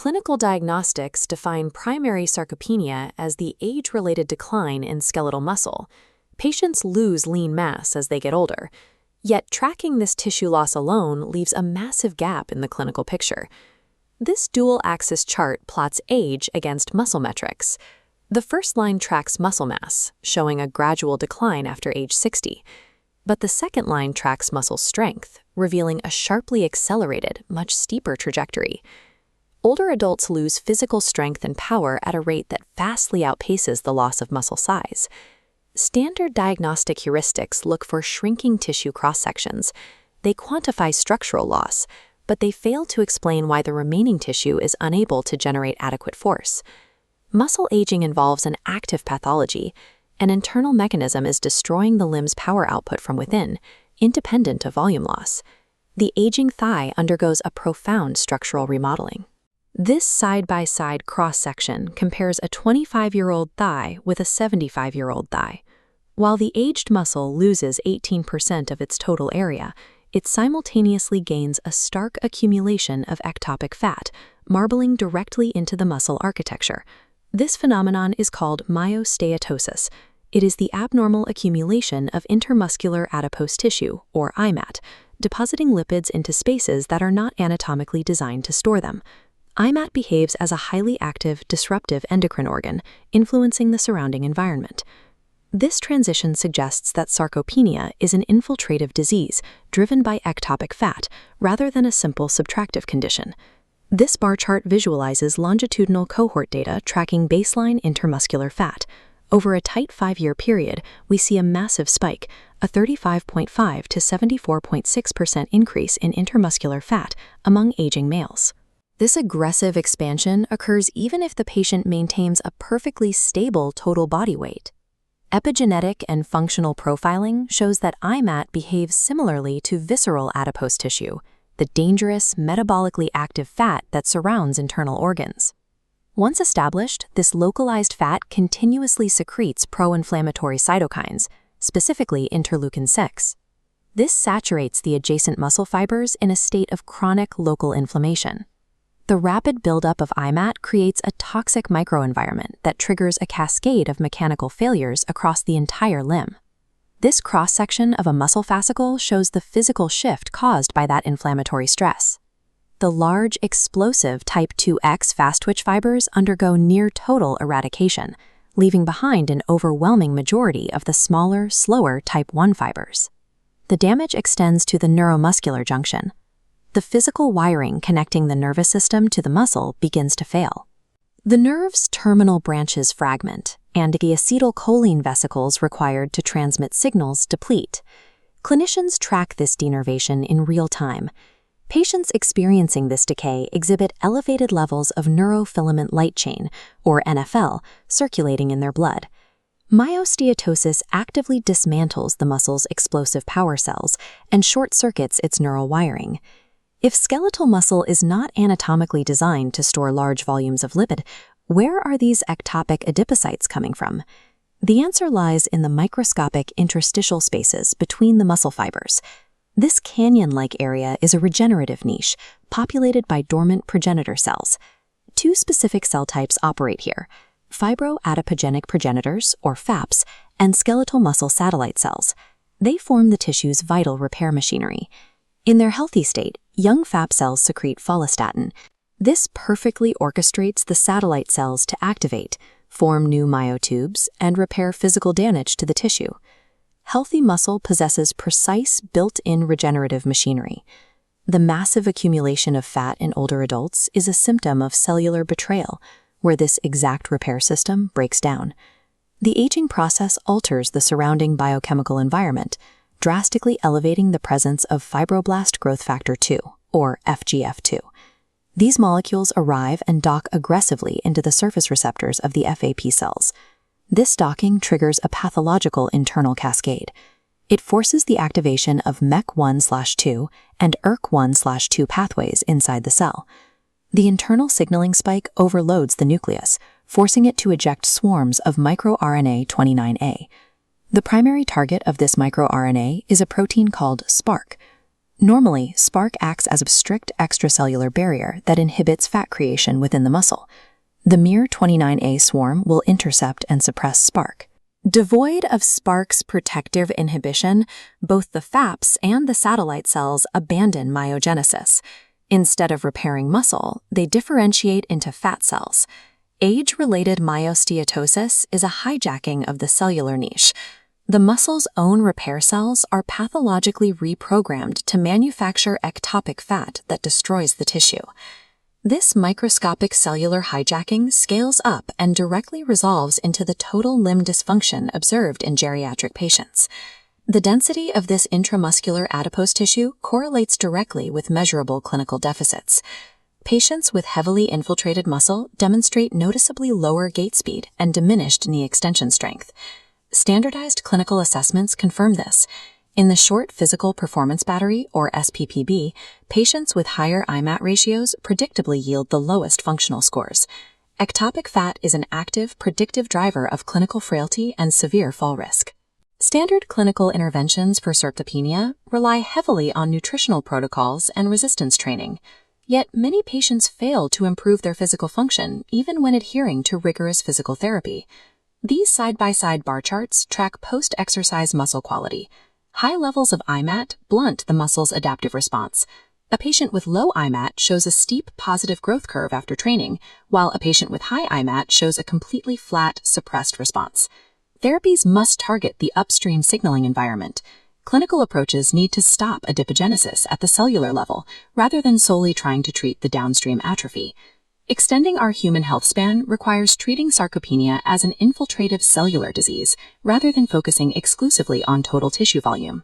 Clinical diagnostics define primary sarcopenia as the age-related decline in skeletal muscle. Patients lose lean mass as they get older, yet tracking this tissue loss alone leaves a massive gap in the clinical picture. This dual-axis chart plots age against muscle metrics. The first line tracks muscle mass, showing a gradual decline after age 60. But the second line tracks muscle strength, revealing a sharply accelerated, much steeper trajectory. Older adults lose physical strength and power at a rate that vastly outpaces the loss of muscle size. Standard diagnostic heuristics look for shrinking tissue cross-sections. They quantify structural loss, but they fail to explain why the remaining tissue is unable to generate adequate force. Muscle aging involves an active pathology. An internal mechanism is destroying the limb's power output from within, independent of volume loss. The aging thigh undergoes a profound structural remodeling. This side-by-side cross-section compares a 25-year-old thigh with a 75-year-old thigh. While the aged muscle loses 18% of its total area, it simultaneously gains a stark accumulation of ectopic fat, marbling directly into the muscle architecture. This phenomenon is called myosteatosis. It is the abnormal accumulation of intermuscular adipose tissue, or IMAT, depositing lipids into spaces that are not anatomically designed to store them. IMAT behaves as a highly active, disruptive endocrine organ, influencing the surrounding environment. This transition suggests that sarcopenia is an infiltrative disease driven by ectopic fat rather than a simple subtractive condition. This bar chart visualizes longitudinal cohort data tracking baseline intermuscular fat. Over a tight 5-year period, we see a massive spike, a 35.5 to 74.6% increase in intermuscular fat among aging males. This aggressive expansion occurs even if the patient maintains a perfectly stable total body weight. Epigenetic and functional profiling shows that IMAT behaves similarly to visceral adipose tissue, the dangerous, metabolically active fat that surrounds internal organs. Once established, this localized fat continuously secretes pro-inflammatory cytokines, specifically interleukin-6. This saturates the adjacent muscle fibers in a state of chronic local inflammation. The rapid buildup of IMAT creates a toxic microenvironment that triggers a cascade of mechanical failures across the entire limb. This cross-section of a muscle fascicle shows the physical shift caused by that inflammatory stress. The large, explosive type 2X fast-twitch fibers undergo near-total eradication, leaving behind an overwhelming majority of the smaller, slower type 1 fibers. The damage extends to the neuromuscular junction. The physical wiring connecting the nervous system to the muscle begins to fail. The nerve's terminal branches fragment, and the acetylcholine vesicles required to transmit signals deplete. Clinicians track this denervation in real time. Patients experiencing this decay exhibit elevated levels of neurofilament light chain, or NFL, circulating in their blood. Myosteatosis actively dismantles the muscle's explosive power cells and short-circuits its neural wiring. If skeletal muscle is not anatomically designed to store large volumes of lipid, where are these ectopic adipocytes coming from? The answer lies in the microscopic interstitial spaces between the muscle fibers. This canyon-like area is a regenerative niche, populated by dormant progenitor cells. Two specific cell types operate here: fibroadipogenic progenitors, or FAPs, and skeletal muscle satellite cells. They form the tissue's vital repair machinery. In their healthy state, young FAP cells secrete follistatin. This perfectly orchestrates the satellite cells to activate, form new myotubes, and repair physical damage to the tissue. Healthy muscle possesses precise, built-in regenerative machinery. The massive accumulation of fat in older adults is a symptom of cellular betrayal, where this exact repair system breaks down. The aging process alters the surrounding biochemical environment, drastically elevating the presence of fibroblast growth factor 2, or FGF2. These molecules arrive and dock aggressively into the surface receptors of the FAP cells. This docking triggers a pathological internal cascade. It forces the activation of MEK1/2 and ERK1/2 pathways inside the cell. The internal signaling spike overloads the nucleus, forcing it to eject swarms of microRNA 29A. The primary target of this microRNA is a protein called SPARC. Normally, spark acts as a strict extracellular barrier that inhibits fat creation within the muscle. The miR29A swarm will intercept and suppress spark. Devoid of spark's protective inhibition, both the FAPs and the satellite cells abandon myogenesis. Instead of repairing muscle, they differentiate into fat cells. Age-related myosteatosis is a hijacking of the cellular niche. The muscle's own repair cells are pathologically reprogrammed to manufacture ectopic fat that destroys the tissue. This microscopic cellular hijacking scales up and directly resolves into the total limb dysfunction observed in geriatric patients. The density of this intramuscular adipose tissue correlates directly with measurable clinical deficits. Patients with heavily infiltrated muscle demonstrate noticeably lower gait speed and diminished knee extension strength. Standardized clinical assessments confirm this. In the Short Physical Performance Battery, or SPPB, patients with higher IMAT ratios predictably yield the lowest functional scores. Ectopic fat is an active, predictive driver of clinical frailty and severe fall risk. Standard clinical interventions for sarcopenia rely heavily on nutritional protocols and resistance training. Yet many patients fail to improve their physical function even when adhering to rigorous physical therapy. These side-by-side bar charts track post-exercise muscle quality. High levels of IMAT blunt the muscle's adaptive response. A patient with low IMAT shows a steep positive growth curve after training, while a patient with high IMAT shows a completely flat, suppressed response. Therapies must target the upstream signaling environment. Clinical approaches need to stop adipogenesis at the cellular level, rather than solely trying to treat the downstream atrophy. Extending our human health span requires treating sarcopenia as an infiltrative cellular disease, rather than focusing exclusively on total tissue volume.